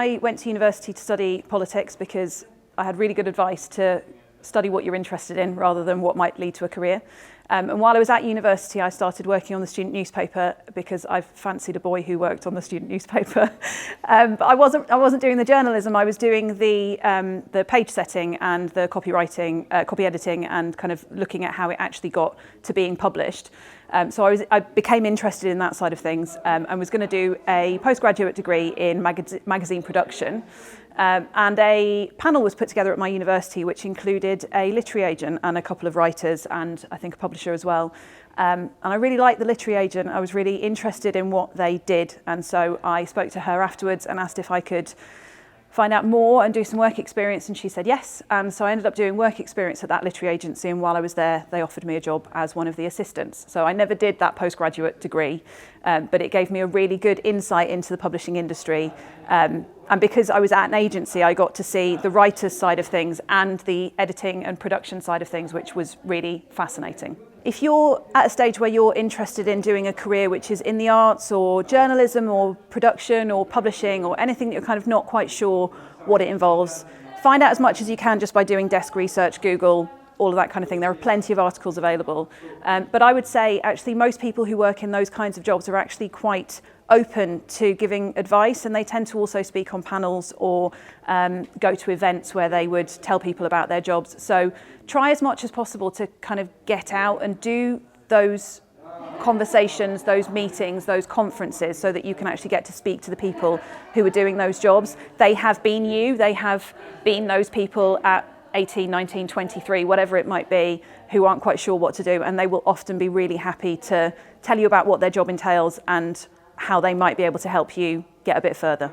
I went to university to study politics because I had really good advice to study what you're interested in rather than what might lead to a career. And while I was at university, I started working on the student newspaper because I fancied a boy who worked on the student newspaper. But I wasn't doing the journalism. I was doing the page setting and the copywriting, copy editing, and kind of looking at how it actually got to being published. So I became interested in that side of things, and was going to do a postgraduate degree in magazine production. And a panel was put together at my university which included a literary agent and a couple of writers and I think a publisher as well. And I really liked the literary agent. I was really interested in what they did, and so I spoke to her afterwards and asked if I could find out more and do some work experience, and she said yes. And so I ended up doing work experience at that literary agency, and while I was there they offered me a job as one of the assistants. So I never did that postgraduate degree, but it gave me a really good insight into the publishing industry. And because I was at an agency, I got to see the writer's side of things and the editing and production side of things, which was really fascinating. If you're at a stage where you're interested in doing a career which is in the arts or journalism or production or publishing or anything that you're kind of not quite sure what it involves, find out as much as you can just by doing desk research, Google, all of that kind of thing. There are plenty of articles available. But I would say actually most people who work in those kinds of jobs are actually quite open to giving advice, and they tend to also speak on panels or go to events where they would tell people about their jobs. So try as much as possible to kind of get out and do those conversations, those meetings, those conferences, so that you can actually get to speak to the people who are doing those jobs. They have been you, they have been those people at 18, 19, 23, whatever it might be, who aren't quite sure what to do, and they will often be really happy to tell you about what their job entails and how they might be able to help you get a bit further.